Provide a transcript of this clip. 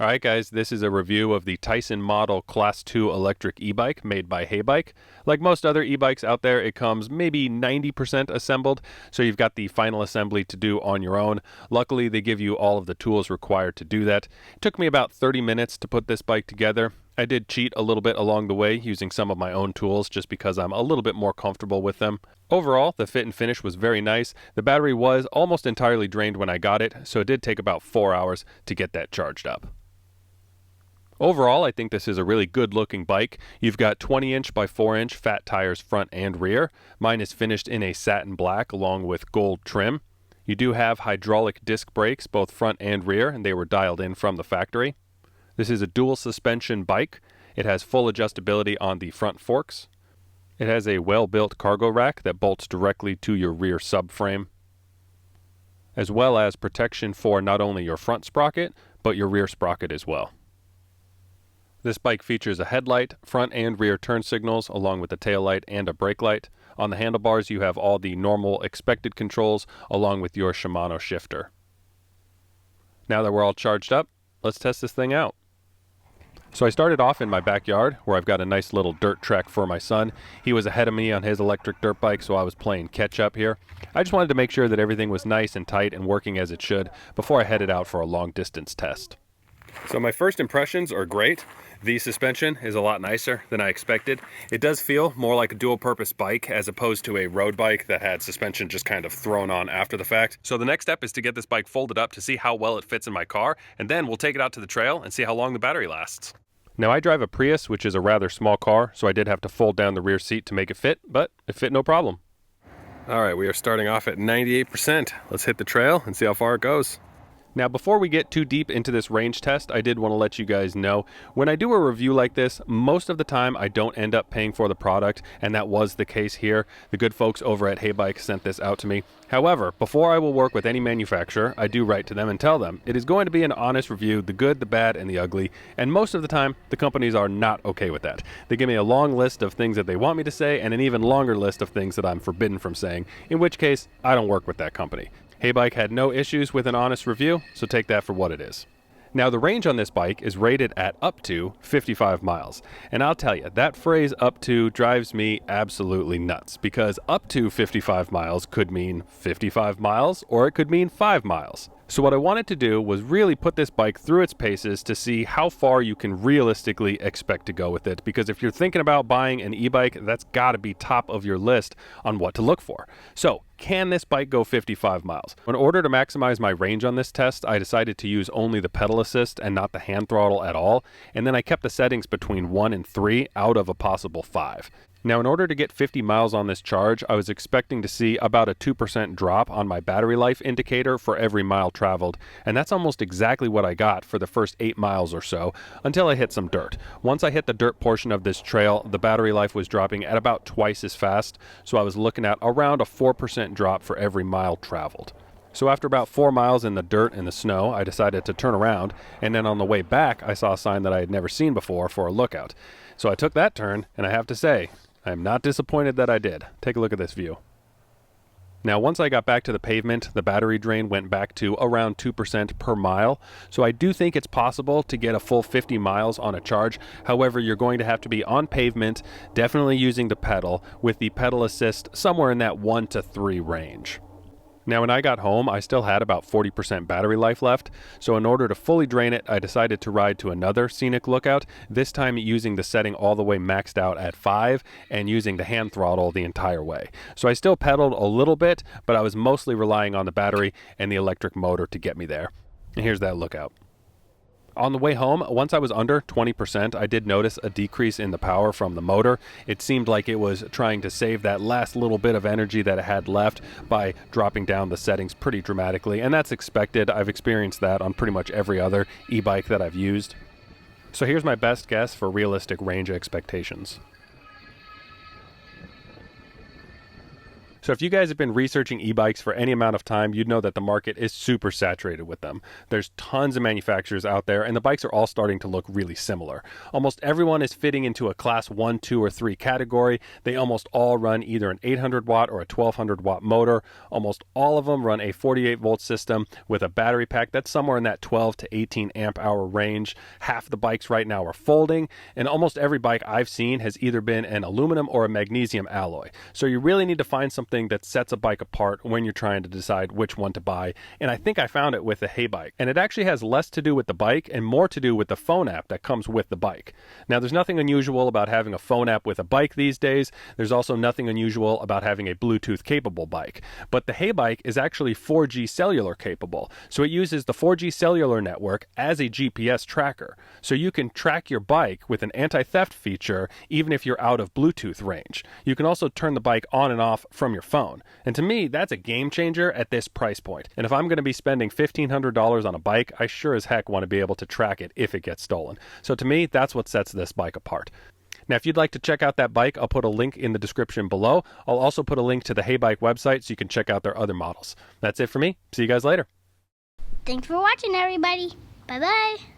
Alright guys, this is a review of the Tyson model Class 2 electric e-bike made by Heybike. Like most other e-bikes out there, it comes maybe 90% assembled, so you've got the final assembly to do on your own. Luckily, they give you all of the tools required to do that. It took me about 30 minutes to put this bike together. I did cheat a little bit along the way using some of my own tools just because I'm a little bit more comfortable with them. Overall, the fit and finish was very nice. The battery was almost entirely drained when I got it, so it did take about 4 hours to get that charged up. Overall, I think this is a really good looking bike. You've got 20-inch by 4-inch fat tires front and rear. Mine is finished in a satin black along with gold trim. You do have hydraulic disc brakes both front and rear, and they were dialed in from the factory. This is a dual suspension bike. It has full adjustability on the front forks. It has a well-built cargo rack that bolts directly to your rear subframe, as well as protection for not only your front sprocket, but your rear sprocket as well. This bike features a headlight, front and rear turn signals, along with a tail light and a brake light. On the handlebars, you have all the normal expected controls, along with your Shimano shifter. Now that we're all charged up, let's test this thing out. So I started off in my backyard, where I've got a nice little dirt track for my son. He was ahead of me on his electric dirt bike, so I was playing catch up here. I just wanted to make sure that everything was nice and tight and working as it should before I headed out for a long distance test. So my first impressions are great. The suspension is a lot nicer than I expected. It does feel more like a dual-purpose bike as opposed to a road bike that had suspension just kind of thrown on after the fact. So the next step is to get this bike folded up to see how well it fits in my car, and then we'll take it out to the trail and see how long the battery lasts. Now I drive a Prius, which is a rather small car, so I did have to fold down the rear seat to make it fit, but it fit no problem. All right, we are starting off at 98%. Let's hit the trail and see how far it goes. Now, before we get too deep into this range test, I did want to let you guys know, when I do a review like this, most of the time I don't end up paying for the product, and that was the case here. The good folks over at Heybike sent this out to me. However, before I will work with any manufacturer, I do write to them and tell them it is going to be an honest review, the good, the bad, and the ugly, and most of the time, the companies are not okay with that. They give me a long list of things that they want me to say, and an even longer list of things that I'm forbidden from saying, in which case, I don't work with that company. Heybike had no issues with an honest review, so take that for what it is. Now, the range on this bike is rated at up to 55 miles. And I'll tell you, that phrase up to drives me absolutely nuts, because up to 55 miles could mean 55 miles, or it could mean 5 miles. So what I wanted to do was really put this bike through its paces to see how far you can realistically expect to go with it. Because if you're thinking about buying an e-bike, that's got to be top of your list on what to look for. So, can this bike go 55 miles? In order to maximize my range on this test, I decided to use only the pedal assist and not the hand throttle at all. And then I kept the settings between 1 and 3 out of a possible 5. Now, in order to get 50 miles on this charge, I was expecting to see about a 2% drop on my battery life indicator for every mile traveled, and that's almost exactly what I got for the first 8 miles or so, until I hit some dirt. Once I hit the dirt portion of this trail, the battery life was dropping at about twice as fast, so I was looking at around a 4% drop for every mile traveled. So after about 4 miles in the dirt and the snow, I decided to turn around, and then on the way back, I saw a sign that I had never seen before for a lookout. So I took that turn, and I have to say, I am not disappointed that I did. Take a look at this view. Now, once I got back to the pavement, the battery drain went back to around 2% per mile. So I do think it's possible to get a full 50 miles on a charge. However, you're going to have to be on pavement, definitely using the pedal, with the pedal assist somewhere in that 1 to 3 range. Now, when I got home, I still had about 40% battery life left, so in order to fully drain it, I decided to ride to another scenic lookout, this time using the setting all the way maxed out at 5 and using the hand throttle the entire way. So I still pedaled a little bit, but I was mostly relying on the battery and the electric motor to get me there. And here's that lookout. On the way home, once I was under 20%, I did notice a decrease in the power from the motor. It seemed like it was trying to save that last little bit of energy that it had left by dropping down the settings pretty dramatically, and that's expected. I've experienced that on pretty much every other e-bike that I've used. So here's my best guess for realistic range expectations. So if you guys have been researching e-bikes for any amount of time, you'd know that the market is super saturated with them. There's tons of manufacturers out there, and the bikes are all starting to look really similar. Almost everyone is fitting into a class 1, 2, or 3 category. They almost all run either an 800 watt or a 1200 watt motor. Almost all of them run a 48 volt system with a battery pack that's somewhere in that 12 to 18 amp hour range. Half the bikes right now are folding, and almost every bike I've seen has either been an aluminum or a magnesium alloy. So you really need to find something that sets a bike apart when you're trying to decide which one to buy. And I think I found it with the Heybike. And it actually has less to do with the bike and more to do with the phone app that comes with the bike. Now, there's nothing unusual about having a phone app with a bike these days. There's also nothing unusual about having a Bluetooth capable bike. But the Heybike is actually 4G cellular capable. So it uses the 4G cellular network as a GPS tracker. So you can track your bike with an anti-theft feature even if you're out of Bluetooth range. You can also turn the bike on and off from your phone. And to me, that's a game changer at this price point. And if I'm going to be spending $1,500 on a bike, I sure as heck want to be able to track it if it gets stolen. So to me, that's what sets this bike apart. Now, if you'd like to check out that bike, I'll put a link in the description below. I'll also put a link to the Heybike website so you can check out their other models. That's it for me. See you guys later. Thanks for watching, everybody. Bye-bye.